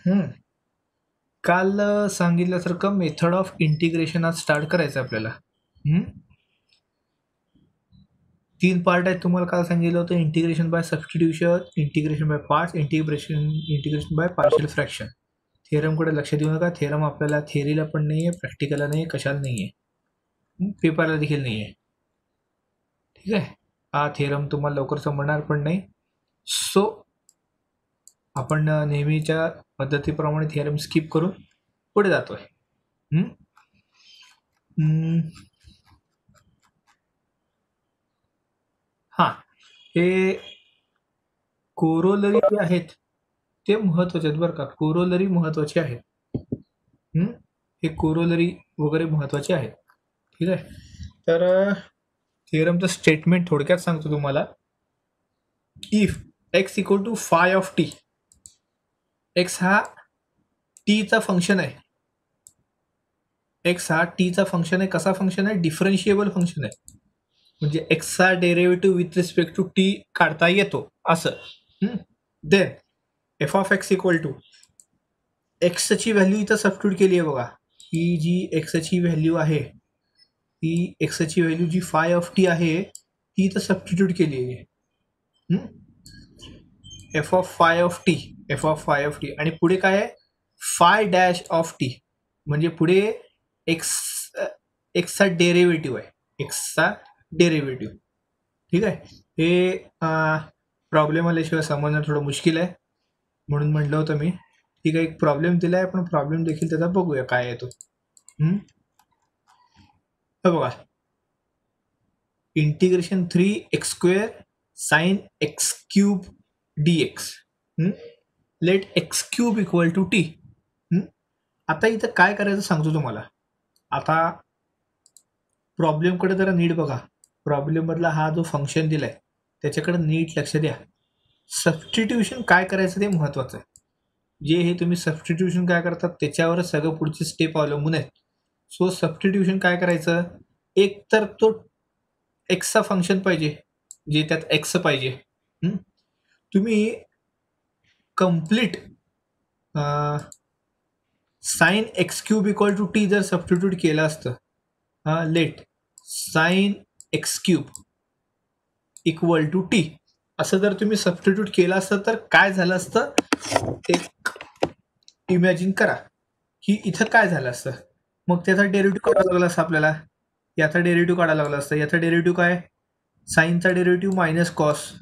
हम्म. काल सांगितल्यासारखं method of integration आज स्टार्ट करायचं आपल्याला. हम्म. 3 पार्ट आहेत. तुम्हाला काल सांगितलं होतं integration by substitution, integration by parts, integration by partial fraction. थेरमकडे लक्ष देऊ नका. थेरम आपल्याला थेअरीला पण नाही आहे, प्रॅक्टिकलला नाही आहे, कशाला नाही आहे, पेपरला देखील नाही आहे. ठीक आहे. हा थेरम तुम्हाला लवकर समजणार पण नाही. सो आपण नेहमीच्या पद्धतीप्रमाणे थेरम स्किप करून पुढे जातोय. हां, हे कोरोलरी जे आहेत ते महत्वाचे आहेत बरं का. कोरोलरी महत्वाचे आहेत. हे कोरोलरी वगैरे महत्वाचे आहेत. ठीक आहे. तर थिअरमचं स्टेटमेंट थोडक्यात सांगतो तुम्हाला. If x equal to phi of t, x हा टीचा फंक्शन आहे. एक्स हा टीचा फंक्शन आहे. कसा फंक्शन आहे? डिफरन्शिएबल फंक्शन आहे. म्हणजे एक्सचा derivative with respect to t काढता येतो असं. Then f of x equal to एक्सची व्हॅल्यू इथं सबस्टिट्यूट केली आहे बघा. ही जी एक्सची व्हॅल्यू आहे, ही एक्सची व्हॅल्यू जी फाय ऑफ टी आहे ती इथं सबस्टिट्यूट केली आहे. F of phi of t, f of phi of t, आणि पुढे काय आहे? फाय डॅश ऑफ टी, म्हणजे पुढे एक्सचा डेरिव्हेटिव्ह आहे. एक्सचा डेरिव्हेटिव्ह. ठीक आहे. हे प्रॉब्लेम आल्याशिवाय समजणं थोडं मुश्किल आहे, म्हणून म्हटलं होतं मी. ठीक आहे. एक प्रॉब्लेम दिला आहे, पण प्रॉब्लेम देखील त्याचा बघूया काय आहे तो. बघा, integration 3x² sine x cube dx. Let x cube equal to t. आता इथं काय करायचं सांगतो तुम्हाला. आता प्रॉब्लेमकडे जरा नीट बघा. प्रॉब्लेम मधला हा जो फंक्शन दिलाय त्याच्याकडे नीट लक्ष द्या. सबस्टिट्यूशन काय करायचं ते महत्वाचं आहे. जे हे तुम्ही सबस्टिट्यूशन काय करतात त्याच्यावरच सगळं पुढचे स्टेप अवलंबून आहेत. सो सबस्टिट्यूशन काय करायचं? एक तर तो एक्सचा फंक्शन पाहिजे, जे त्यात एक्स पाहिजे. तुम्ही complete sine x cube equal to t जर सबस्टिट्यूट केलं असतं, let sine x cube equal to t असं जर तुम्ही सबस्टिट्यूट केलं असतं तर काय झालं असतं? एक इमॅजिन करा की इथं काय झालं असतं. मग त्याचा डेरिव्हेटिव्ह काढायला लागला असतं आपल्याला. याचा डेरिव्हेटिव्ह काढायला लागला असतं. याचा डेरिव्हेटिव्ह काय? साईनचा derivative minus cos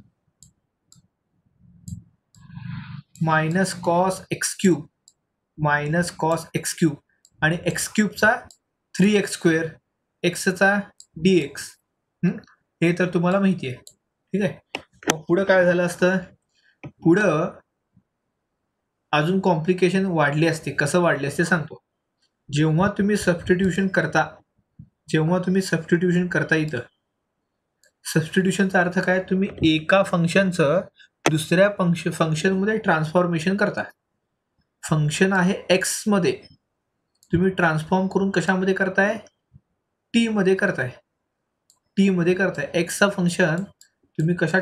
x cube, minus cos x cube, आणि एक्स क्यूबचा 3x², एक्सचा dx. हे तर तुम्हाला माहिती आहे. ठीक आहे. मग पुढं काय झालं असतं? पुढं अजून कॉम्प्लिकेशन वाढली असते. कसं वाढले असते सांगतो. जेव्हा तुम्ही सबस्टिट्यूशन करता इथं सबस्टिट्यूशनचा अर्थ काय? तुम्ही एका फंक्शनचं दुसऱ्या फंक्शनमध्ये ट्रान्सफॉर्मेशन करता. फंक्शन आहे एक्स मध्ये, तुम्ही ट्रान्सफॉर्म करून कशामध्ये करताय? टी मध्ये करताय. टी मध्ये करताय. एक्सचा फंक्शन तुम्ही कशात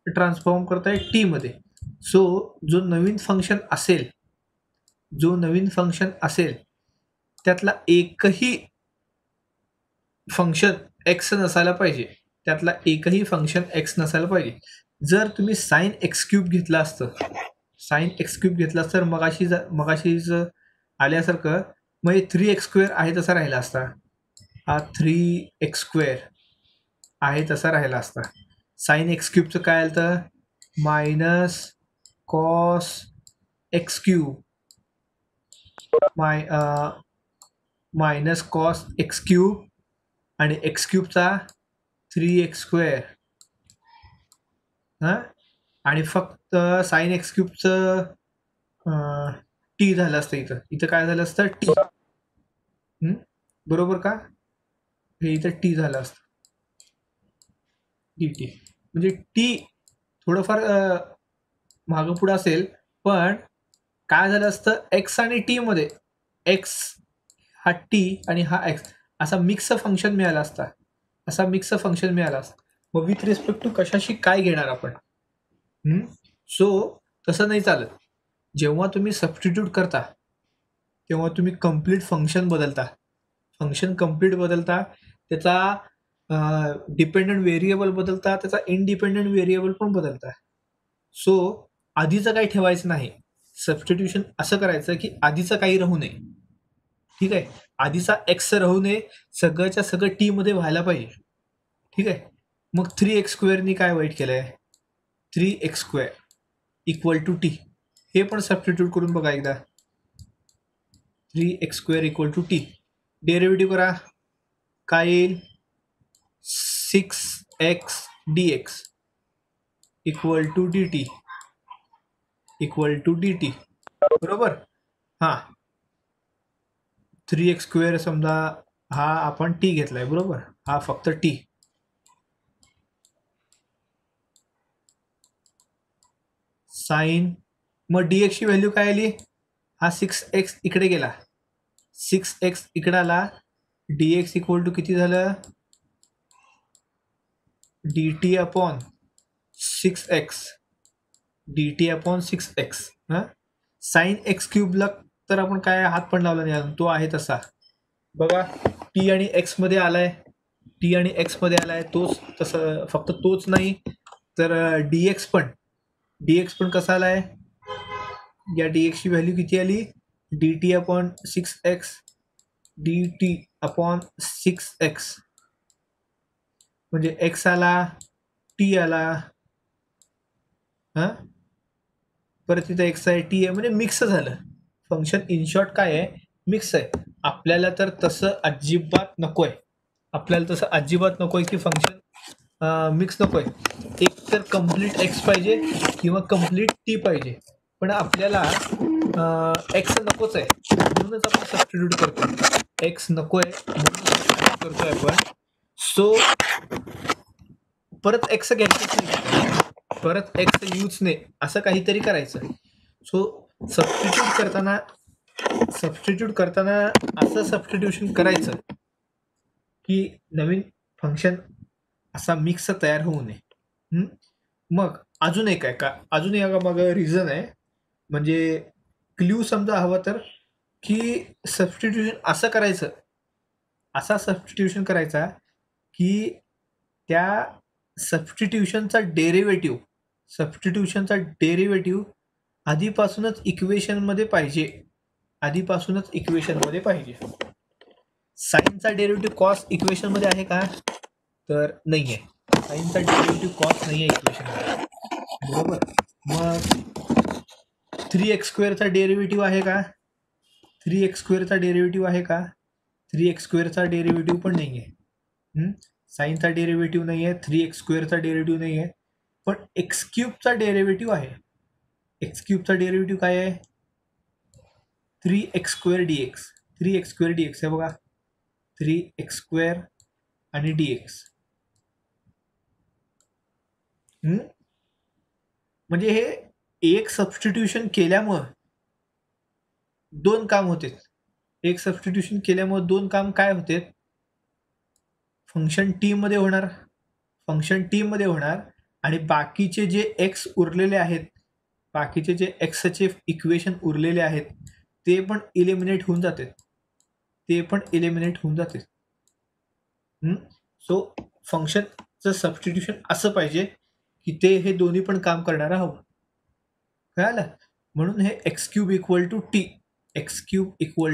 ट्रान्सफॉर्म करताय? टी मध्ये. सो जो नवीन फंक्शन असेल त्यातला एकही फंक्शन एक्स नसायला पाहिजे. जर तुम्ही साइन एक्स क्यूब घेतला असतं, तर मगाशीच आल्यासारखं मग हे 3x² आहे तसा राहिला असता. हा 3x² आहे तसा राहिला असता. साइन एक्स क्यूबचं काय आलं तर minus cos x cube, minus cos x cube, आणि एक्स क्यूबचा 3x². आणि फक्त साइन एक्स क्यूबचं टी झालं असतं. इथं काय झालं असतं? टी. बरोबर का? हे इथं टी झालं असतं. टी म्हणजे टी थोडंफार मागं पुढं असेल, पण काय झालं असतं? एक्स आणि टी मध्ये एक्स हा टी आणि हा एक्स असा मिक्स फंक्शन मिळाला असता. मग विथ रिस्पेक्ट टू कशाशी काय घेणार आपण? सो तसं नाही चालत. जेव्हा तुम्ही सबस्टिट्यूट करता तेव्हा तुम्ही कम्प्लीट फंक्शन बदलता. फंक्शन कम्प्लीट बदलता, त्याचा डिपेंडंट व्हेरिएबल बदलता, त्याचा इंडिपेंडंट व्हेरिएबल पण बदलता. सो आधीचं काही ठेवायचं नाही. सबस्टिट्यूशन असं करायचं की आधीचं काही राहू नये. ठीक आहे, आधीचा एक्स राहू नये, सगळंच्या सगळं टी मध्ये व्हायला पाहिजे. ठीक आहे, मग 3x² काय वाईट केलंय? 3x² equal to T. हे पण सबस्टिट्यूट करून बघा एकदा. 3x² equal to T. Derivative करा, काय येईल? 6x dx equal to dt equal to dt. बरोबर. हा 3x² समजा हा आपण टी घेतलाय, बरोबर, हा फक्त टी. साइन मग dx ची व्हॅल्यू काय आली? हा 6x इकडे गेला, 6x इकडे आला, dx इक्वल टू किती झालं? dt upon 6x, dt upon 6x. हा साइन एक्स क्यूबला तर आपण काय हात पण लावला नाही अजून, तो आहे तसा. बघा टी आणि एक्स मध्ये आलाय, टी आणि एक्स मध्ये आलाय, तोच तसं, फक्त तोच नाही तर dx पण कसा आलाय? या dx ची व्हॅल्यू किती आली? dt upon 6x, dt upon 6x, म्हणजे x आला, t आला, हा परत तिथं x आहे, t आहे, म्हणजे मिक्स झालं फंक्शन. इन शॉर्ट काय आहे? मिक्स आहे. आपल्याला तर तसं अजिबात नकोय, आपल्याला तसं अजिबात नकोय की फंक्शन मिक्स नकोय. एक तर कम्प्लीट एक्स पाहिजे किंवा कम्प्लीट टी पाहिजे, पण आपल्याला एक्स नकोच आहे, म्हणूनच आपण सबस्टिट्यूट करतोय. एक्स नकोय म्हणून सबस्टिट्यूट करतोय आपण. सो परत एक्स घ्यायचंच नाही, परत एक्स यूज नाही, असं काहीतरी करायचं. सो सबस्टिट्यूट करताना असं सबस्टिट्यूशन करायचं की नवीन फंक्शन असा मिक्स तयार होऊ नये. मग अजून एक आहे का, अजून एक मग रिझन आहे, म्हणजे क्ल्यू समजा हवा तर, की सबस्टिट्यूशन असं करायचं, असा सबस्टिट्यूशन करायचा की त्या सबस्टिट्यूशनचा डेरिव्हेटिव्ह आधीपासूनच इक्वेशनमध्ये पाहिजे, आधीपासूनच इक्वेशनमध्ये पाहिजे. साईनचा डेरिव्हेटिव्ह कॉस इक्वेशनमध्ये आहे का? तर नाही आहे, साईनचा डेरिव्हेटिव्ह कॉस नाही आहे इक्वेशनमध्ये, बरोबर. मग 3x² चा डेरिव्हेटिव्ह आहे का? 3x² चा डेरिव्हेटिव्ह आहे का? 3x² चा डेरिव्हेटिव्ह पण नाही आहे. साईनचा डेरिव्हेटिव्ह नाही आहे, 3x² चा डेरिव्हेटिव्ह नाही आहे, पण x³ चा डेरिव्हेटिव्ह आहे. x³ चा डेरिव्हेटिव्ह काय आहे? 3x² dx. 3x² dx हे बघा, 3x² आणि dx. म्हणजे हे एक सबस्टिट्यूशन केल्यामुळं दोन काम होते. एक सबस्टिट्यूशन केल्यामुळे दोन काम काय होते? फंक्शन टी मध्ये होणार, आणि बाकीचे जे एक्स उरलेले आहेत, बाकीचे जे एक्सचे इक्वेशन उरलेले आहेत, ते पण इलिमिनेट होऊन जाते. सो फंक्शनचं सबस्टिट्यूशन असं पाहिजे की ते हे दोन्ही पण काम करणारं हवं. कळालं? म्हणून हे x³ इक्वल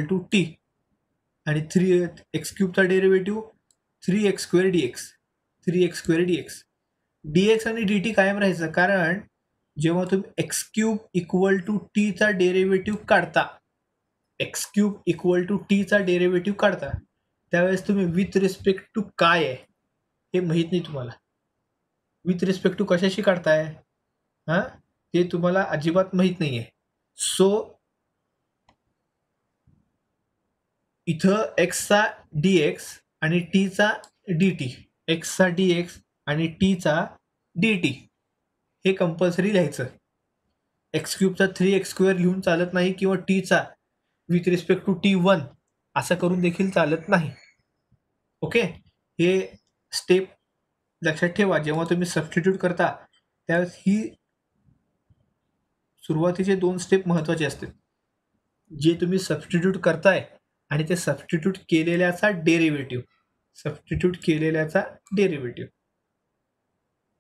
टू टी आणि 3x³ चा डेरिव्हेटिव्ह 3x² dx. dx आणि dt कायम राहायचं, कारण जेव्हा तुम्ही x³ इक्वल टू टी चा डेरिव्हेटिव्ह काढता, त्यावेळेस तुम्ही विथ रिस्पेक्ट टू काय आहे हे माहित नाही तुम्हाला. विथ रिस्पेक्ट टू कशाशी काढताय हा, ते तुम्हाला अजिबात माहित नाहीये. सो इथं एक्सचा dx आणि टीचा dt, एक्सचा dx आणि टीचा dt हे कंपल्सरी लिहायचं. x³ चा 3x² लिहून चालत नाही, किंवा टीचा विथ रिस्पेक्ट टू t1 असं करून देखील चालत नाही. ओके, हे स्टेप लक्षात ठेवा जेव्हा तुम्ही सबस्टिट्यूट करता त्यावेळेस. ही सुरुवातीचे 2 स्टेप महत्त्वाचे असतात, जे तुम्ही सबस्टिट्यूट करताय आणि ते सबस्टिट्यूट केलेल्याचा डेरिव्हेटिव्ह.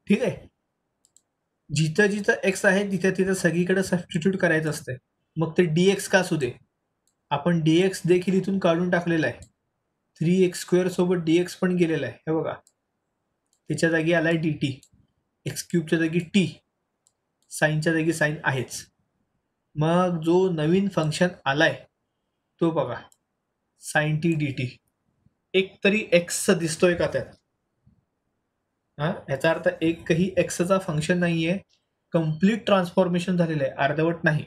ठीक आहे. जिथं जिथं एक्स आहे तिथं तिथं सगळीकडे सबस्टिट्यूट करायचं असतंय. मग ते dx का असू दे, आपण dx देखील इथून काढून टाकलेला आहे. 3x² सोबत dx पण गेलेला आहे. हे बघा, त्याच्या जागी आलाय dt. x³ जागी t, साईनच्या जागी साईन आहेच. मग जो नवीन फंक्शन आलाय तो बघा, साइन t dt. एक तरी एक्स दिसतोय का त्यात? याचा अर्थ एकही एक्सचा फंक्शन नाहीये. कम्प्लीट ट्रान्सफॉर्मेशन झालेलं आहे, अर्धवट नाही.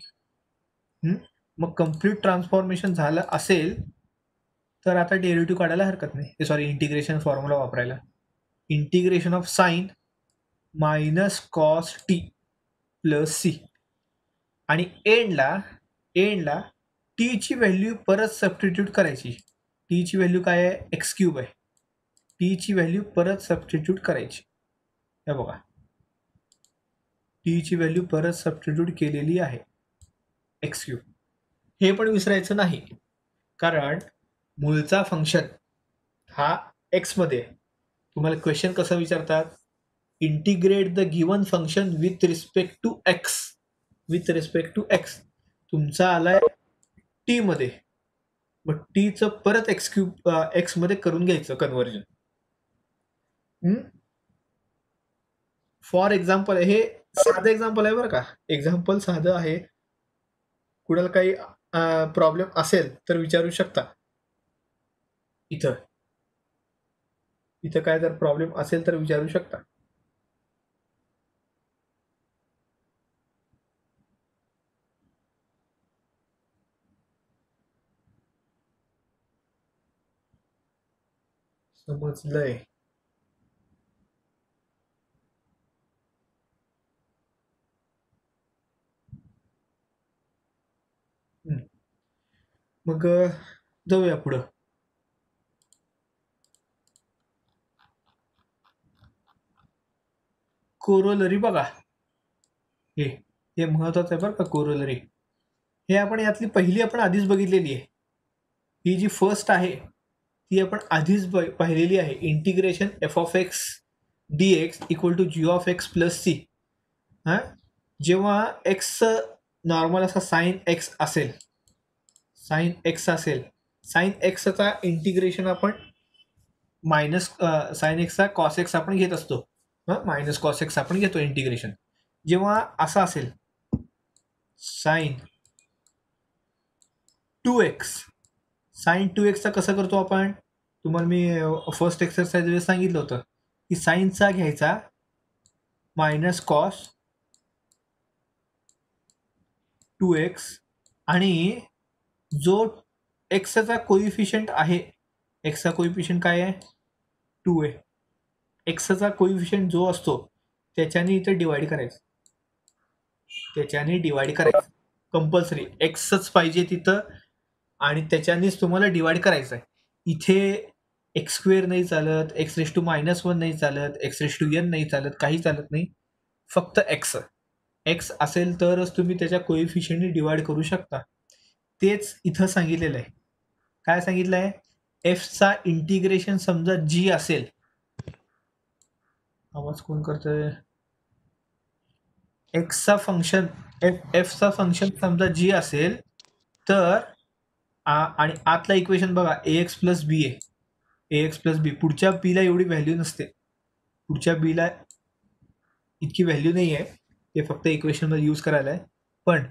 मग कम्प्लीट ट्रान्सफॉर्मेशन झालं असेल तर आता डेरिव्हेटिव्ह काढायला हरकत नाही. सॉरी, इंटिग्रेशन फॉर्म्युला वापरायला. Integration of sine minus cos t plus c. आणि एंडला टी ची व्हॅल्यू परत सबस्टिट्यूट करायची. टी ची व्हॅल्यू काय आहे? x³ आहे. टी ची व्हॅल्यू परत सबस्टिट्यूट करायची. हे बघा, टी ची व्हॅल्यू परत सबस्टिट्यूट केलेली आहे, x³. हे पण विसरायचं नाही, कारण मूळचा फंक्शन हा एक्स मध्ये. तुम्हाला क्वेश्चन कसं विचारतात? Integrate the given function with respect to x. तुमचा आलाय टी मध्ये, मग टीचं परत एक्स मध्ये करून घ्यायचं कन्व्हर्जन. फॉर एक्झाम्पल, हे साधं एक्झाम्पल आहे बरं का. एक्झाम्पल साधं आहे. कुणाला काही प्रॉब्लेम असेल तर विचारू शकता. इथं काय जर प्रॉब्लेम असेल तर विचारू शकता. समजलंय? मग जाऊया पुढं. कोरोलरी बघा, हे महत्वाचं आहे बरं का. कोरोलरी हे आपण यातली पहिली आपण आधीच बघितलेली आहे. ही जी फर्स्ट आहे ती आपण आधीच पाहिलेली आहे. Integration f(x) dx equal to g(x) plus c. जेव्हा एक्स नॉर्मल असा साइन एक्स असेल, साइन एक्सचा इंटिग्रेशन आपण मायनस साइन एक्सचा कॉस एक्स आपण घेत असतो. मायनस कॉस एक्स आपण घेतो इंटिग्रेशन. जेव्हा असं असेल साइन 2x, साइन 2x कसं करतो आपण? तुम्हाला मी फर्स्ट एक्सरसाइज वेळेस सांगितलं होतं की साइनचा घ्यायचा मायनस कॉस 2x आणि जो एक्सचा कोइफिशियंट आहे, एक्सचा कोइफिशियंट काय आहे? 2 आहे. एक्सचा कोइफिशियंट जो असतो त्याच्याने इथे डिवाइड करायचं. कंपल्सरी एक्सच पाहिजे तिथं आणि त्याच्यानेच तुम्हाला डिवाइड करायचं आहे. इथे x² नाही चालत, x⁻⁻1 नाही चालत, x⁻n नाही चालत, काही चालत नाही. फक्त एक्स असेल तरच तुम्ही त्याच्या कोइफिशियंटने डिवाइड करू शकता. तेच इथं सांगितलेलं आहे. काय सांगितलं आहे? एफचा इंटिग्रेशन समजा जी असेल, आवाज कोण करतोय? एक्सचा फंक्शन एफचा फंक्शन समजा जी असेल तर आणि आतला इक्वेशन बघा, ax प्लस बी आहे. ax प्लस बी, पुढच्या बीला एवढी व्हॅल्यू नसते. पुढच्या बीला इतकी व्हॅल्यू नाही आहे, ते फक्त इक्वेशन मध्ये यूज करायला आहे. पण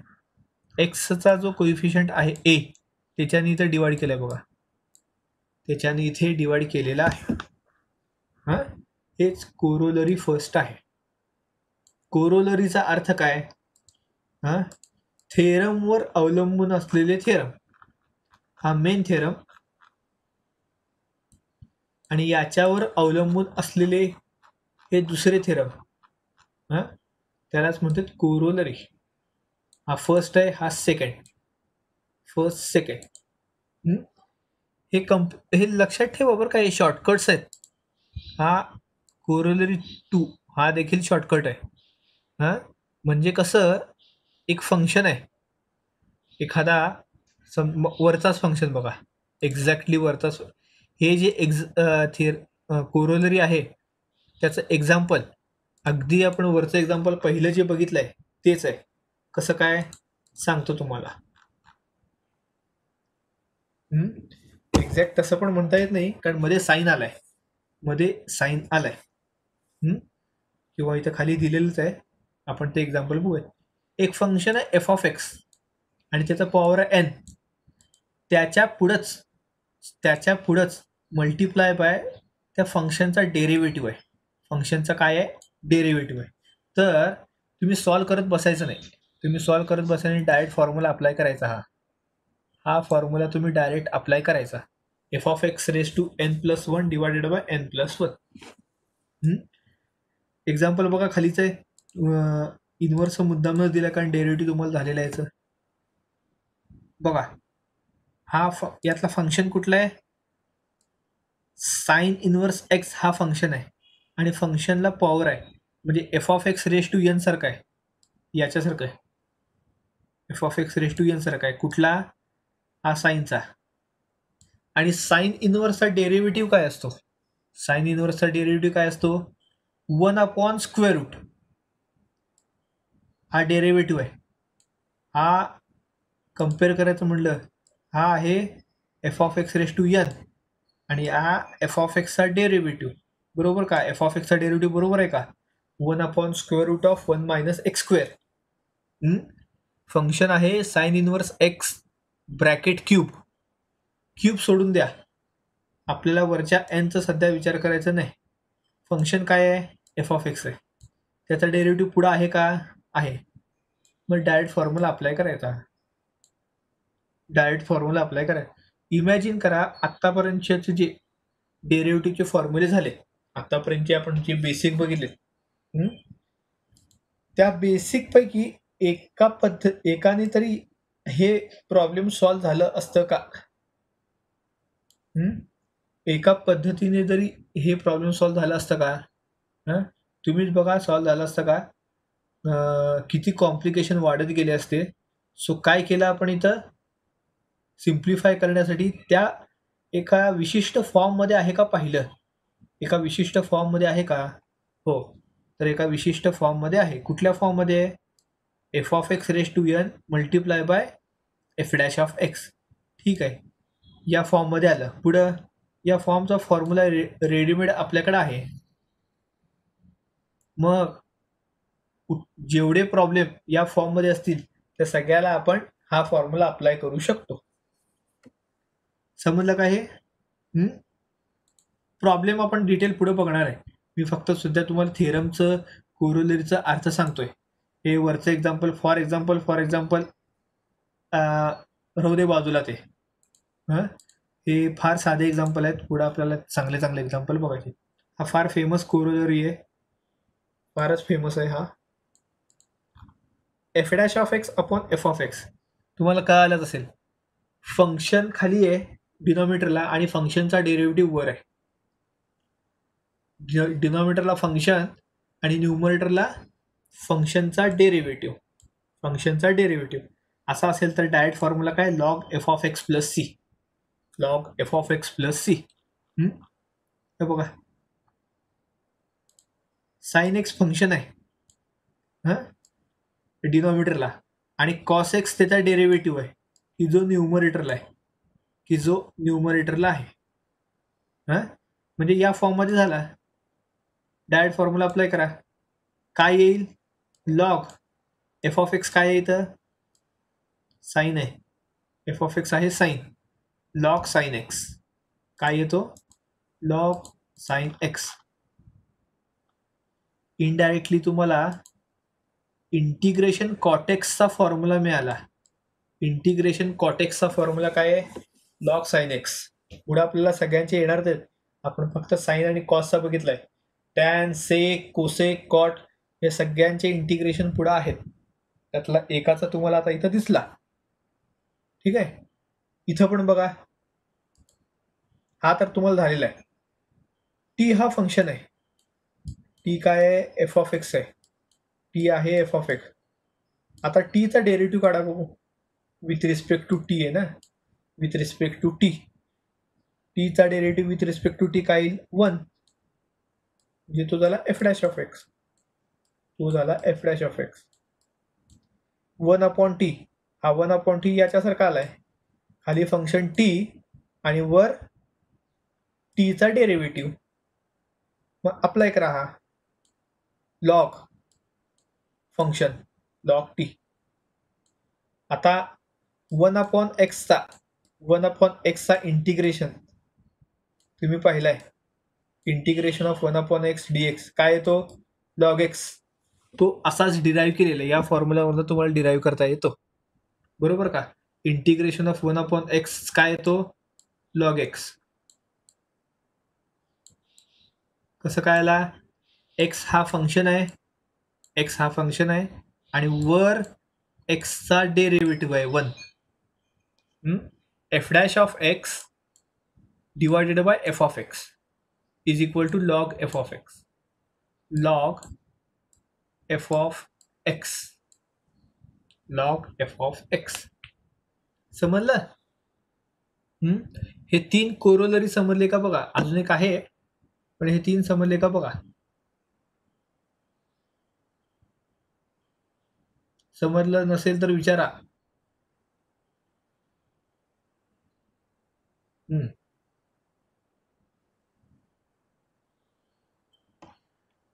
एक्सचा जो कोइफिशियंट आहे ए, त्याच्याने इथे डिवाइड केलाय बघा, त्याच्याने इथे डिवाइड केलेला आहे. हेच कोरोलरी फर्स्ट आहे. कोरोलरीचा अर्थ काय? थेरमवर अवलंबून असलेले थेरम. हा मेन थेरम आणि याच्यावर अवलंबून असलेले हे दुसरे थेरम, त्यालाच म्हणतात कोरोलरी. हा फर्स्ट आहे, हा सेकंड. हे लक्षात ठेवा बरं का, हे शॉर्टकट्स आहेत. हा कोरोलरी 2 हा देखील शॉर्टकट आहे. म्हणजे कसं, एक फंक्शन आहे, एखादा वरचाच फंक्शन बघा, एक्झॅक्टली वरचाच. हे जे कोरोलरी आहे त्याचं एक्झाम्पल, अगदी आपण वरचं एक्झाम्पल पहिलं जे बघितलंय तेच आहे. कसं काय सांगतो तुम्हाला. एक्झॅक्ट तसं पण म्हणता येत नाही, कारण मध्ये साईन आलाय, किंवा इथं खाली दिलेलंच आहे. आपण ते एक्झाम्पल बघूया. एक फंक्शन आहे एफ ऑफ एक्स आणि त्याचा पॉवर आहे एन. त्याच्या पुढंच मल्टिप्लाय बाय त्या फंक्शनचा डेरिव्हेटिव्ह आहे. फंक्शनचा काय आहे? डेरिव्हेटिव्ह आहे. तर तुम्ही सॉल्व्ह करत बसायचं नाही. तुम्ही सॉल्व्ह करत बसायला डायरेक्ट फॉर्म्युला अप्लाय करायचा. हा फॉर्म्युला तुम्ही डायरेक्ट अप्लाय करायचा. F of x raise to n plus one divided by n plus one. Example बघा खालीच आहे. इनव्हर्स मुद्दाम न दिला, कारण डेरिव्हेटिव्ह तुम्हाला झालेला आहे. बघा यातला फंक्शन कुठला आहे? साइन इनव्हर्स एक्स हा फंक्शन आहे आणि फंक्शनला पॉवर आहे, म्हणजे f of x raise to n सारखा आहे, याच्यासारखं आहे. F of x raise to n सारखा आहे. कुठला? हा साईनचा. आणि साइन इनव्हर्सचा डेरिव्हेटिव्ह काय असतो? साइन इनव्हर्सचा डेरिव्हेटिव्ह काय असतो? 1/√. हा डेरिव्हेटिव्ह आहे. हा कम्पेअर करायचं म्हणलं, हा आहे f of x raise to n आणि हा एफ ऑफ एक्सचा डेरिव्हेटिव्ह. बरोबर का? एफ ऑफ एक्सचा डेरिव्हेटिव्ह बरोबर आहे का? 1/√(1 - x²). फंक्शन आहे sine inverse x bracket cube सोडून द्या. आपल्याला वरच्या एनचा सध्या विचार करायचा नाही. फंक्शन काय आहे? एफ ऑफ एक्स आहे. त्याचा डेरिव्हेटिव्ह पुढे आहे का? आहे. मग डायरेक्ट फॉर्म्युला अप्लाय करायचा. इमॅजिन करा, आत्तापर्यंतचे जे डेरिव्हेटिव्हचे फॉर्म्युले झाले, आतापर्यंतचे आपण जे बेसिक बघितले, त्या बेसिक पैकी एकाने तरी हे प्रॉब्लेम सॉल्व्ह झालं असतं का? एका पद्धतीने जरी हे प्रॉब्लेम सॉल्व्ह झालं असतं का? तुम्हीच बघा, सॉल्व्ह झालं असतं का? किती कॉम्प्लिकेशन वाढत गेले असते. सो काय केलं आपण इथं? सिम्प्लिफाय करण्यासाठी त्या एका विशिष्ट फॉर्ममध्ये आहे का पाहिलं? एका विशिष्ट फॉर्ममध्ये आहे का? हो, तर एका विशिष्ट फॉर्ममध्ये आहे. कुठल्या फॉर्ममध्ये? F of x raise to n multiply by f dash of x. ठीक आहे, या फॉर्ममध्ये आलं. पुढं या फॉर्मचा फॉर्म्युला रेडीमेड आपल्याकडे आहे. मग जेवढे प्रॉब्लेम या फॉर्ममध्ये असतील त्या सगळ्याला आपण हा फॉर्म्युला अप्लाय करू शकतो. समजलं का हे? प्रॉब्लेम आपण डिटेल पुढे बघणार आहे. मी फक्त सध्या तुम्हाला थेरमचं कोरोलरीचा अर्थ सांगतोय. हे वरचं एक्झाम्पल फॉर एक्झाम्पल राहू दे बाजूला. ते हे फार साधे एक्झाम्पल आहेत. पुढे आपल्याला चांगले एक्झाम्पल बघायचे. हा फार फेमस कोरोलरी आहे, फारच फेमस आहे हा. F dash of x upon F of x. तुम्हाला कळालंच असेल, फंक्शन खाली आहे डिनॉमिनेटरला आणि फंक्शनचा डेरिव्हेटिव्ह वर आहे. डिनॉमिनेटरला फंक्शन आणि न्यूमरेटरला फंक्शनचा डेरिव्हेटिव्ह. असा असेल तर डायरेक्ट फॉर्म्युला काय? Log f of x plus c. हे बघा, साइन एक्स फंक्शन आहे डिनॉमिनेटरला आणि कॉस एक्स त्याचा डेरिव्हेटिव्ह आहे की जो न्यूमरेटरला आहे. म्हणजे या फॉर्ममध्ये झाला. डायरेक्ट फॉर्म्युला अप्लाय करा. काय येईल? लॉग एफ ऑफ एक्स काय येतं? साइन आहे. एफ ऑफ एक्स आहे साइन. लॉग साइन एक्स काय येतो? Log sine x. इनडायरेक्टली तुम्हाला इंटिग्रेशन कॉटेक्सचा फॉर्म्युला मिळाला. इंटिग्रेशन कॉटेक्सचा फॉर्म्युला काय आहे? Log sine x. पुढे आपल्याला सगळ्यांचे येणार आहेत. आपण फक्त साइन आणि कॉसचा बघितलाय. टॅन, सेक, कोसेक, कॉट हे सगळ्यांचे इंटिग्रेशन पुढे आहेत. त्यातला एकाचा तुम्हाला आता इथं दिसला. ठीक आहे, इथं पण बघा, हा तर तुम्हाला झालेला आहे. टी हा फंक्शन आहे. टी काय आहे? एफ ऑफ एक्स आहे. टी आहे एफ ऑफ एक्स. आता टीचा डेरिव्हेटिव्ह काढा बघू. विथ रिस्पेक्ट टू टी आहे ना, विथ रिस्पेक्ट टू टी. टीचा derivative with respect to t काय येईल? 1. म्हणजे तो झाला एफ डॅश ऑफ एक्स. तो झाला F dash of x. 1 upon T. हा 1 अपॉन टी याच्यासारखा आलाय. खाली फंक्शन टी आणि वर टीचा डेरिव्हेटिव्ह. मग अप्लाय करा हा लॉग फंक्शन, लॉग टी. आता 1 अपॉन एक्सचा इंटिग्रेशन तुम्ही पाहिलाय. Integration of 1 upon x dx काय येतो? Log x. तो असाच डिराईव्ह केलेला, या फॉर्म्युलावरून तुम्हाला डिराईव्ह करता येतो, बरोबर का? इंटिग्रेशन ऑफ 1 अपॉन एक्स काय येतो? Log x. कसं काय आला? एक्स हा फंक्शन आहे, एक्स हा फंक्शन आहे आणि वर एक्सचा डेरिव्हेटिव्ह आहे 1. F dash of x divided by f of x is equal to log f of x. Log f of x, log f of x. समजलं? हे 3 कोरोलरी समजले का बघा. अजून एक आहे पण हे 3 समजले का बघा. समजलं नसेल तर विचारा.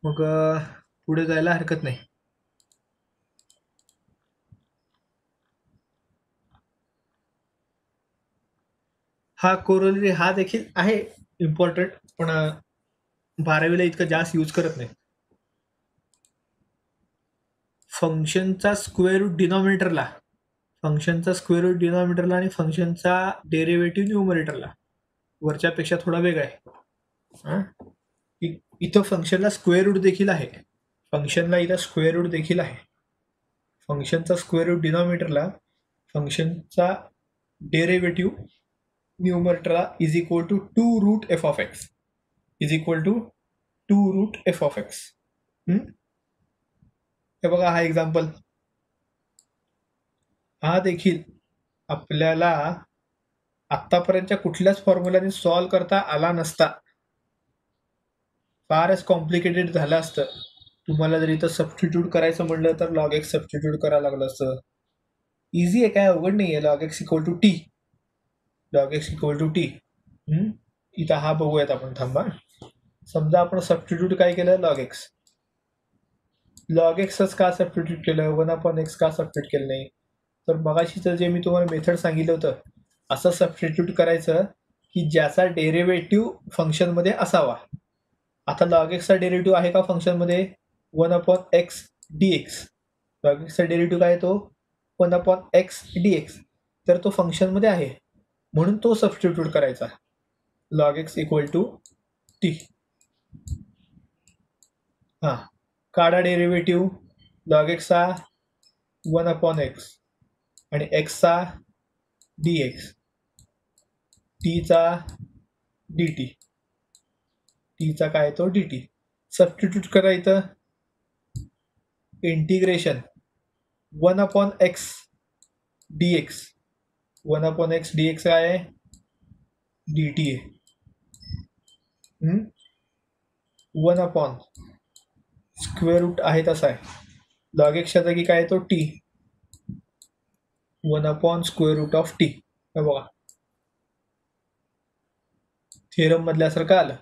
मग पुढे जायला हरकत नाही. हा कोरोलरी हा देखील आहे इम्पॉर्टंट, पण 12वीला इतकं जास्त यूज करत नाही. फंक्शनचा स्क्वेअर रूट डिनॉमिनेटरला, फंक्शनचा स्क्वेअर रूट डिनॉमिनेटरला आणि फंक्शनचा डेरिव्हेटिव्ह न्यूमरेटरला. वरच्यापेक्षा थोडा वेगळा आहे. इथं फंक्शनला स्क्वेअर रूट देखील आहे. फंक्शनला इथं स्क्वेअर रूट देखील आहे. फंक्शनचा स्क्वेअर रूट डिनॉमिनेटरला, फंक्शनचा डेरिव्हेटिव्ह न्यूमरेटरला is equal to 2 root f of x, is equal to 2 root f of x. हे बघा हा एक्झाम्पल. हा देखील आपल्याला आतापर्यंतच्या कुठल्याच फॉर्म्युलाने सॉल्व्ह करता आला नसता. फारच कॉम्प्लिकेटेड झालं असतं. तुम्हाला जर इथं सबस्टिट्यूट करायचं म्हणलं तर लॉग एक्स सबस्टिट्यूट करायला लागलं असतं. इझी आहे, काय अवघड नाही आहे. Log x equal to t, log x equal to t. इथं हा बघूयात आपण, थांबा. समजा आपण सबस्टिट्यूट काय केलं? Log x. लॉग एक्सच का सबस्टिट्यूट केलं? 1 अपॉन एक्स का सबस्टिट्यूट केलं नाही? तर मगाशीचं जे मी तुम्हाला मेथड सांगितलं होतं, असं सबस्टिट्यूट करायचं की ज्याचा डेरिव्हेटिव्ह फंक्शनमध्ये असावा. आता लॉग एक्सचा डेरिव्हेटिव्ह आहे का फंक्शनमध्ये? 1 अपॉन एक्स डीएक्स. लॉग एक्सचा डेरिव्हेटिव्ह काय तो? 1 अपॉन एक्स डीएक्स. तर तो फंक्शनमध्ये आहे म्हणून तो सबस्टिट्यूट करायचा. Log x equal to t. हां, काढा डेरिव्हेटिव्ह. लॉग एक्सचा 1 अपॉन एक्स आणि एक्सचा डीएक्स, टीचा डी टीचा काय तो dt. सबस्टिट्यूट करायचं. Integration 1 upon x dx, 1 upon x dx काय आहे? dt आहे. 1 अपॉन स्क्वेअर रूट आहे तसा आहे. लॉग एक्सच्या जागी काय तो t, 1 upon square root of t. हे बघा थिअरम मधल्यासारखं आलं.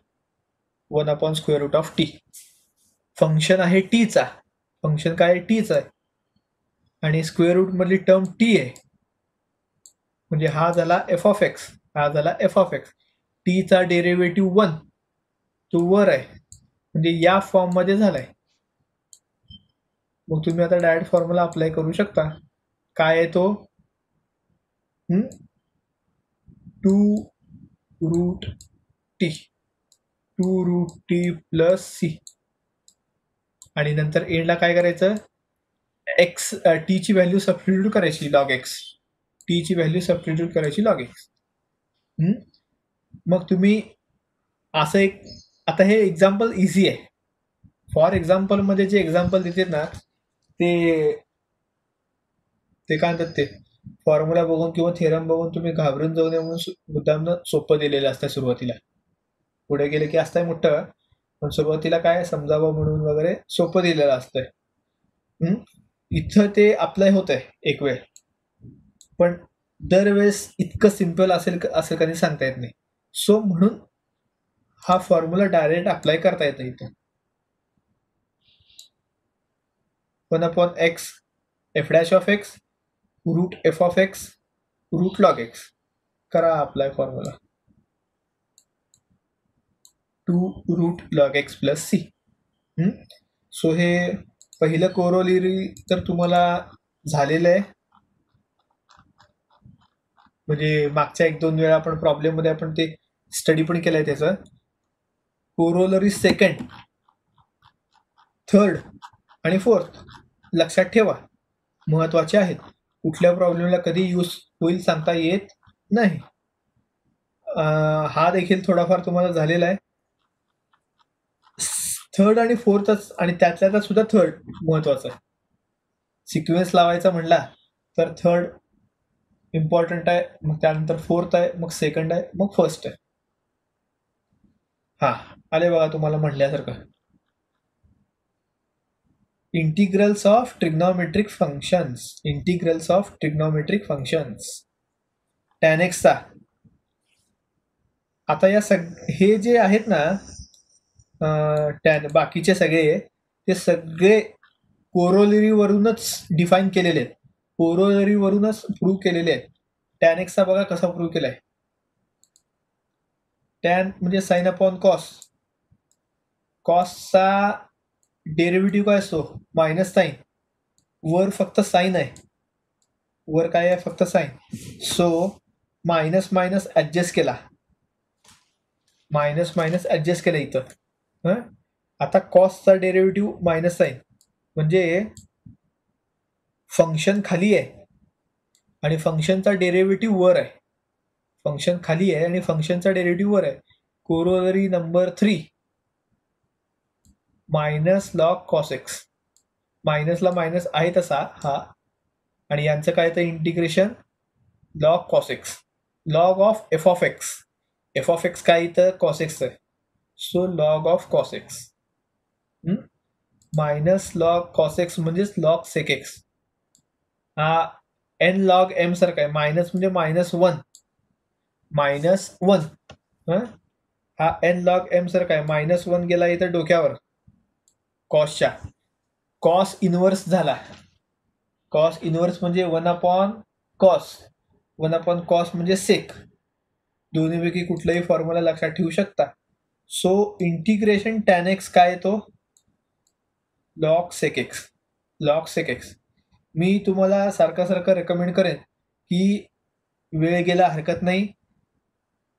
1 upon square root of t. Function आहे टीचा, फंक्शन काय टीच आहे आणि स्क्वेअर रूट मधली टर्म टी आहे. म्हणजे हा झाला एफ ऑफ एक्स, हा झाला एफ ऑफ एक्स. टीचा डेरिव्हेटिव्ह 1 तो वर आहे, म्हणजे या फॉर्म मध्ये झालाय. मग तुम्ही आता डायरेक्ट फॉर्म्युला अप्लाय करू शकता. काय आहे तो? 2 root t, 2 root t plus c. आणि नंतर एंडला काय करायचं? एक्स टीची व्हॅल्यू सबस्टिट्यूट करायची लॉग एक्स, टीची व्हॅल्यू सबस्टिट्यूट करायची लॉग एक्स. मग तुम्ही असं एक, आता हे एक्झाम्पल इझी आहे. फॉर एक्झाम्पल मध्ये जे एक्झाम्पल देतात ना ते ते काय म्हणतात ते फॉर्म्युला बघून किंवा थेरम बघून तुम्ही घाबरून जाऊ नये म्हणून मुद्दामनं सोपं दिलेलं असतं सुरुवातीला. पुढे गेले की असतंय मोठं, पण सुरुवातीला काय समजावं म्हणून वगैरे सोपं दिलेलं असतंय. इथं ते अप्लाय होत आहे एक वेळ, पण दरवेळेस इतकं सिम्पल असेल असं कधी सांगता येत नाही. सो म्हणून हा फॉर्म्युला डायरेक्ट अप्लाय करता येतं इथं. 1/x f' of x root f of x root log x करा apply formula 2 root log x plus c. So हे पहिलं कोरोलरी तर तुम्हाला झालेलं आहे, म्हणजे मागच्या 1-2 वेळा आपण प्रॉब्लेम मध्ये आपण ते स्टडी पण केलंय त्याचं. कोरोलरी सेकंड, थर्ड आणि फोर्थ लक्षात ठेवा, महत्वाचे आहेत. कुठल्या प्रॉब्लेमला कधी यूज होईल सांगता येत नाही. हा देखील थोडाफार तुम्हाला झालेला आहे. थर्ड आणि फोर्थच, आणि त्यातल्या सुद्धा थर्ड महत्वाचं आहे. सिक्वेन्स लावायचा म्हणला तर थर्ड इम्पॉर्टंट आहे, मग त्यानंतर फोर्थ आहे, मग सेकंड आहे, मग फर्स्ट आहे. हा आले बघा तुम्हाला म्हणल्यासारखं. Integrals of trigonometric functions, integrals of trigonometric functions tan x चा. आता या हे जे आहेत ना टॅन, बाकीचे सगळे ते सगळे कोरोलरी वरूनच डिफाईन केलेले आहेत, कोरोलरी वरूनच प्रूव्ह केलेले आहेत. tan x चा बघा कसा प्रूव्ह केलाय. टॅन म्हणजे साइन अपॉन कॉस, कॉसचा डेरिव्हेटिव्ह काय असतो मायनस साइन, वर फक्त साइन आहे, वर काय आहे फक्त sine. So minus minus adjust केला, मायनस मायनस ऍडजस्ट केला इथं. आता कॉसचा डेरिव्हेटिव्ह मायनस साइन म्हणजे फंक्शन खाली आहे आणि फंक्शनचा डेरिव्हेटिव्ह वर आहे. फंक्शन खाली आहे आणि फंक्शनचा डेरिव्हेटिव्ह वर आहे. Corollary number 3 minus log cos x, मायनसला मायनस आहे तसा हा, आणि यांचं काय तर integration log cos x, log of f of x, f of x काय तर कॉस एक्स आहे. So log of cos x minus log cos x म्हणजेच लॉग सेक एक्स. हा एन लॉग एम सारखा आहे, मायनस म्हणजे -1 -1. हा एन लॉग एम सारखा आहे, -1 गेला इथं डोक्यावर कॉसच्या, कॉस इनवर्स झाला. कॉस इनवर्स म्हणजे 1/cos, 1/cos म्हणजे सेक. दोन्हीपैकी कुठलाही फॉर्म्युला लक्षात ठेवू शकता. सो इंटिग्रेशन tan x काय येतो log sec x, log sec x. मी तुम्हाला सारखं रेकमेंड करेन की वेळ गेला हरकत नाही,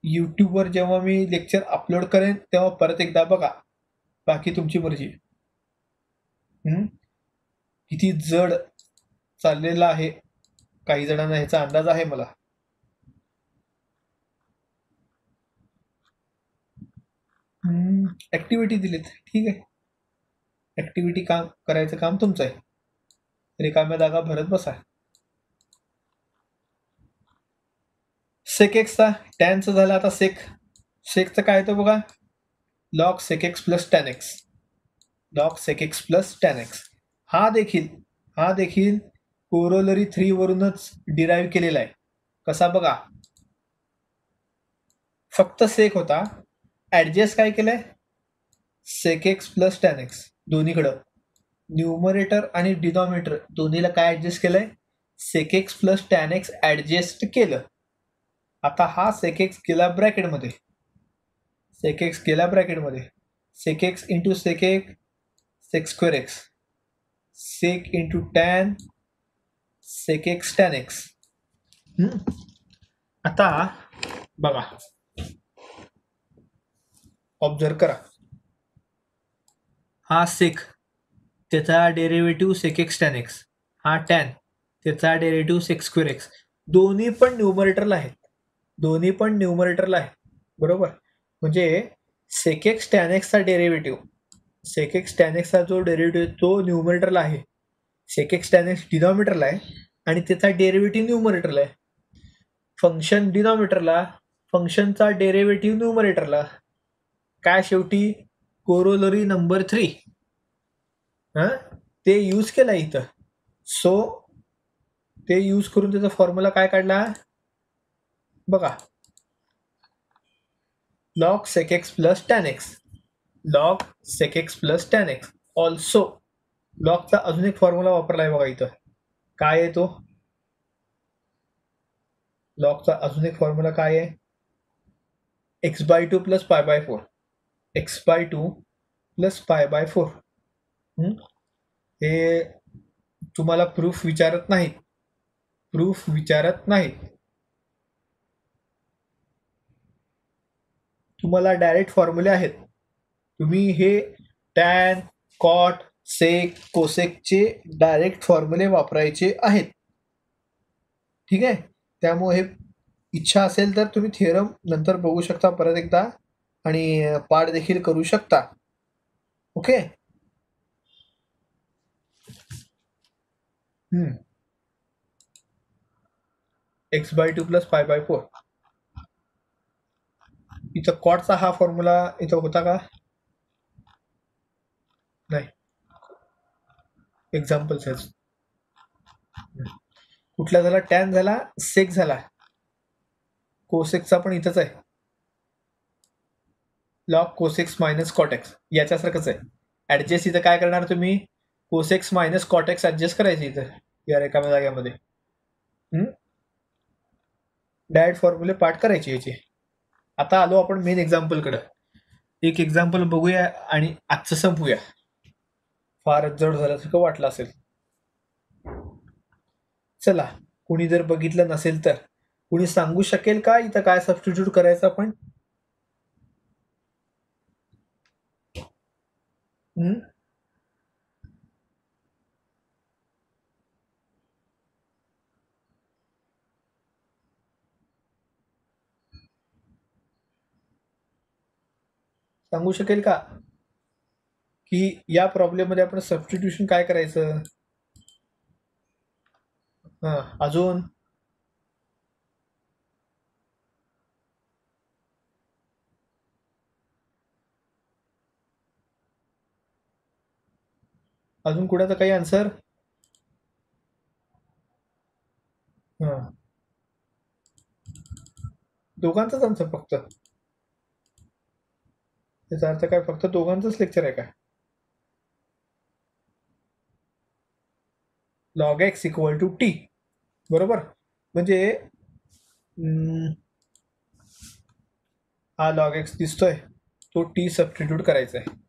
यूट्यूबवर जेव्हा मी लेक्चर अपलोड करेन तेव्हा परत एकदा बघा, बाकी तुमची मर्जी. किती जड चाललेला आहे काही जणांना ह्याचा अंदाज आहे मला. ऍक्टिव्हिटी दिलीत, ठीक आहे, ऍक्टिव्हिटी काम करायचं काम तुमचं आहे, रिकाम्या जागा भरत बसा. सेक एक्सचा टॅनचं झालं, आता सेकचं काय येतं बघा log sec x plus tan x, log sec x plus tan x. हा देखील कोरोलरी 3 वरूनच डिराईव्ह केलेला आहे. कसा बघा, फक्त सेक होता, ऍडजस्ट काय केलंय sec x plus tan x, दोन्हीकडं न्यूमरेटर आणि डिनॉमिनेटर दोन्हीला काय ऍडजस्ट केलंय sec x plus tan x adjust केलं. आता हा सेक एक्स गेला ब्रॅकेटमध्ये, सेक एक्स गेला ब्रॅकेटमध्ये, sec x into sec x sec square x, sec into tan sec x tan x. आता बघा ऑब्झर्व करा, हा सेक त्याचा derivative sec x tan x, हा टॅन त्याचा डेरिव्हेटिव्ह सेक स्क्वेअर एक्स, दोन्ही पण न्यूमरेटरला आहेत, दोन्ही पण न्यूमरेटरला आहे, बरोबर. म्हणजे सेक एक्स टॅन एक्सचा डेरिव्हेटिव्ह, सेक एक्स टॅन एक्सचा जो डेरिव्हेटिव्ह तो न्यूमरेटरला आहे, सेक एक्स टॅन एक्स डिनॉमिनेटरला आहे, आणि त्याचा डेरिव्हेटिव्ह न्यूमरेटरला आहे. फंक्शन डिनॉमिनेटरला, फंक्शनचा डेरिव्हेटिव्ह न्यूमरेटरला. काय शेवटी कोरोलरी नंबर 3 ते यूज केला इथं. सो ते यूज करून त्याचा फॉर्म्युला काय काढला बघा, log sec x plus tan x, log sec x plus tan x. Also लॉगचा अजून एक फॉर्म्युला वापरलाय बघा इथं. काय आहे तो? लॉगचा अजून एक फॉर्म्युला काय आहे? x/2 plus π/4, x/2 plus π/4. हे तुम्हाला प्रूफ विचारत नाहीत, प्रूफ विचारत नाहीत, तुम्हाला डायरेक्ट फॉर्म्युले आहेत. तुम्ही हे टॅन, कॉट, सेक, कोसेकचे डायरेक्ट फॉर्म्युले वापरायचे आहेत. ठीक आहे. त्यामुळे हे इच्छा असेल तर तुम्ही थिअरम नंतर बघू शकता परत एकदा आणि पाठ देखील करू शकता. ओके. x/2 plus π/4. इथं कॉटचा हा फॉर्म्युला इथं होता का? नाही. एक्झाम्पल सेल्स कुठला झाला? टॅन झाला, सेक झाला. कोसेकचा पण इथंच आहे, लॉग कोसेक्स मायनस कॉटेक्स, याच्यासारखंच आहे. ऍडजस्ट इथं काय करणार तुम्ही? कोसेक्स मायनस कॉटेक्स ऍडजस्ट करायचे इथं या रेखाम्या जाग्यामध्ये. डायरेक्ट फॉर्म्युले पाठ करायचे याचे. आता आलो आपण मेन एक्झाम्पलकडे. एक एक्झाम्पल बघूया आणि आजचं संपूया. फारच जड झाल्यासारखं वाटलं असेल. चला, कुणी जर बघितलं नसेल तर कुणी सांगू शकेल का इथं काय सबस्टिट्यूट करायचं आपण? सांगू शकेल का की या प्रॉब्लेम मध्ये आपण सबस्टिट्यूशन काय करायचं? अजून अजून कुणाचा काही आन्सर? दोघांचाच आन्सर फक्त? त्याचा अर्थ काय फक्त दोघांचंच लेक्चर आहे का? Log x equal to t, बरोबर. म्हणजे हा लॉग एक्स दिसतोय, तो टी सबस्टिट्यूट करायचा आहे.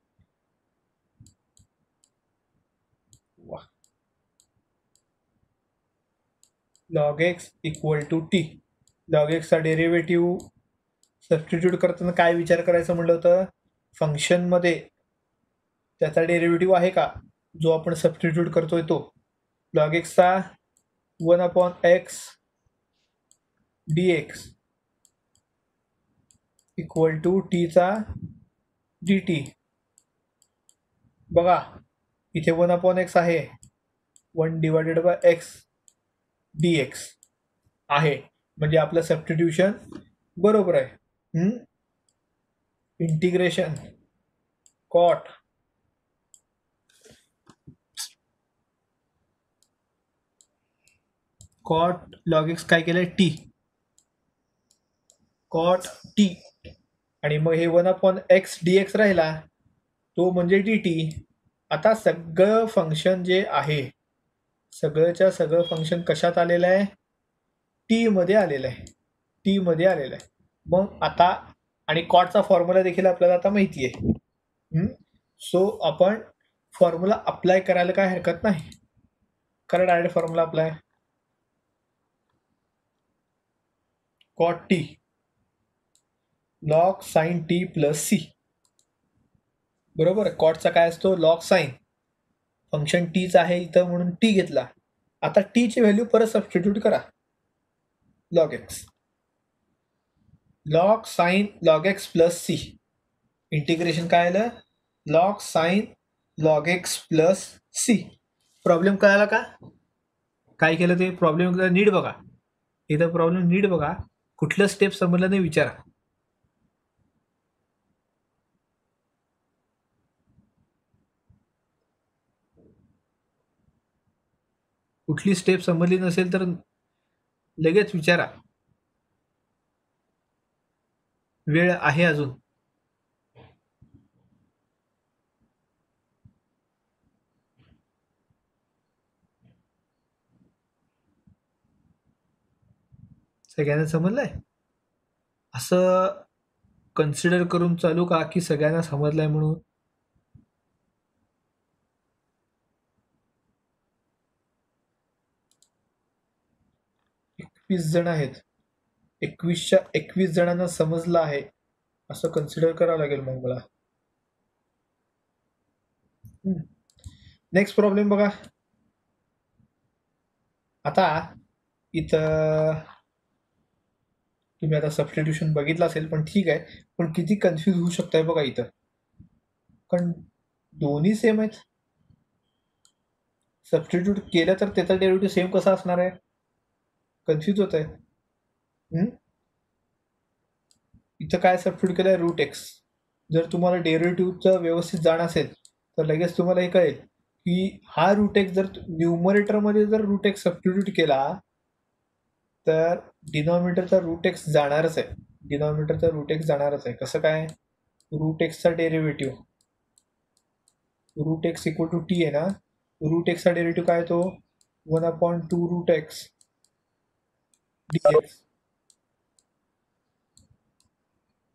Log x equal to t, log एक्सचा डेरिव्हेटिव्ह सबस्टिट्यूट करताना काय विचार करायचं म्हणलं होतं? फंक्शनमध्ये त्याचा डेरिव्हेटिव्ह आहे का जो आपण सबस्टिट्यूट करतोय तो. लॉग एक्सचा 1/x dx इक्वल टू टीचा dt. बघा इथे 1/x आहे, 1/x dx आहे, म्हणजे आपलं सबस्टिट्यूशन बरोबर आहे. इंटिग्रेशन कॉट लॉग एक्स काय केलंय? टी, कॉट टी, आणि मग हे 1/x dx राहिला, तो म्हणजे dt. आता सगळं फंक्शन जे आहे, सगळंच्या सगळं फंक्शन कशात आलेलं आहे? टी मध्ये आलेलं आहे, टी मध्ये आलेलं आहे. मग आता आणि कॉटचा फॉर्म्युला देखील आपल्याला आता माहिती आहे. सो आपण फॉर्म्युला अप्लाय करायला काय हरकत नाही. करा direct formula apply. Cot t log sine t plus c, बरोबर. कॉटचा काय असतो? Log sign. फंक्शन टीच आहे इथं म्हणून टी घेतला. आता टी ची व्हॅल्यू परत सबस्टिट्यूट करा. Log x, log sine log x plus c, integration काय आलं? Log sine log x plus c. Problem कळाला का? काय केलं ते प्रॉब्लेम एकदा नीट बघा, एकदा प्रॉब्लेम नीट बघा, कुठलं स्टेप समजलं नाही विचारा. कुठली स्टेप समजली नसेल तर लगेच विचारा, वेळ आहे अजून. सगळ्यांना समजलंय? असं कन्सिडर करून चालू का की सगळ्यांना समजलंय म्हणून? एकवीस जण आहेत, 21च्या 21 जणांना समजलं आहे असं कन्सिडर करावं लागेल मग मला. नेक्स्ट प्रॉब्लेम बघा. आता इथं तुम्ही आता सबस्टिट्यूशन बघितलं असेल, पण ठीक आहे, पण किती कन्फ्यूज होऊ शकताय बघा इथं, कारण दोन्ही सेम आहेत. सबस्टिट्यूट केलं तर त्याचा डेरिव्हेटिव्ह सेम कसा असणार आहे? कन्फ्यूज होत आहे. इथं काय सबस्टिट्यूट केलंय? Root x. जर तुम्हाला डेरिव्हेटिव्हचं व्यवस्थित जाण असेल तर लगेच तुम्हाला हे कळेल की हा रूट एक्स जर न्यूमरेटरमध्ये जर रूट एक्स सबस्टिट्यूट केला तर डिनॉमिनेटरचा रूट एक्स जाणारच आहे. डिनॉमिनेटरचा रूट एक्स जाणारच आहे. कसं काय? रूट एक्सचा derivative, root x equal to t आहे ना, रूट एक्सचा डेरिव्हेटिव्ह काय तो 1/2 root x dx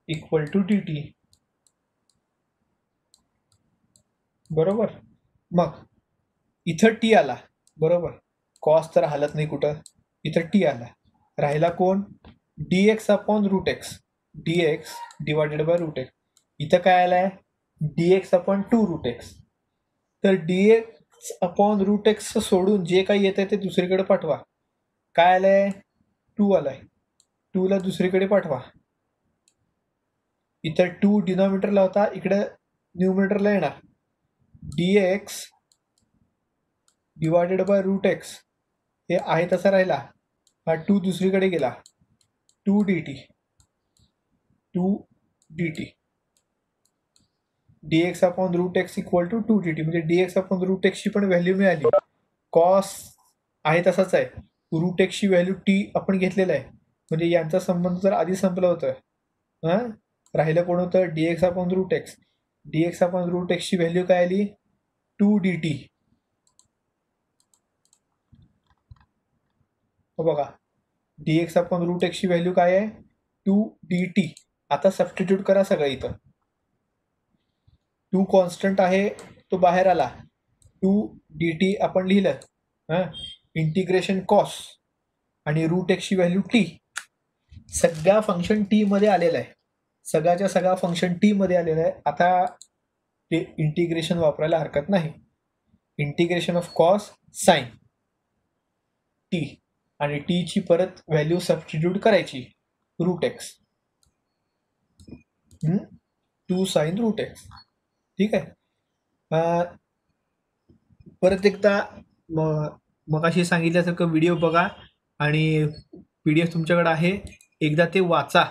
equal to d t. बरोबर. मग इथं टी आला, बरोबर, कॉस तर हालत नाही कुठं, इथं टी आला, राहिला कोण? dx upon root x, dx divided by root x. इथं काय आलाय? dx upon 2 root x. तर dx अपॉन रूट एक्स सोडून जे काही येत आहे ते दुसरीकडे पाठवा. काय आलंय? 2 आलाय, 2 ला दुसरीकडे पाठवा. इथं 2 डिनॉमिनेटरला होता, इकडे न्यूमरेटरला येणार. dx divided by root x हे आहे तसा राहिला, हा 2 दुसरीकडे गेला, 2 dt, 2 dt, dx upon root x equal to 2 dt. म्हणजे dx अपॉन रूट एक्सची पण व्हॅल्यू मिळाली. कॉस आहे तसाच आहे, रूट एक्सची व्हॅल्यू टी आपण घेतलेला आहे, म्हणजे यांचा संबंध तर आधी संपला होता. राहिलं कोण होतं? dx upon root x. dx upon root एक्सची व्हॅल्यू काय आली? 2 dt. बघा, dx अपॉन रूट एक्सची व्हॅल्यू काय आहे? 2 dt. आता सबस्टिट्यूट करा सगळं इथं. 2 कॉन्स्टंट आहे तो बाहेर आला, 2 dt आपण लिहिलं, इंटिग्रेशन कॉस आणि रूट एक्सची व्हॅल्यू टी. सगळ्या फंक्शन टी मध्ये आलेला आहे, सगळ्याच्या सगळा फंक्शन टी मध्ये आलेला आहे. आता ते इंटिग्रेशन वापरायला हरकत नाही. Integration of cos sine t आणि टी ची परत व्हॅल्यू सबस्टिट्यूट करायची, root x, 2 sine root x. ठीक आहे. परत एकदा मगाशी सांगितल्यासारखं व्हिडिओ बघा आणि PDF तुमच्याकडे आहे, एकदा ते वाचा.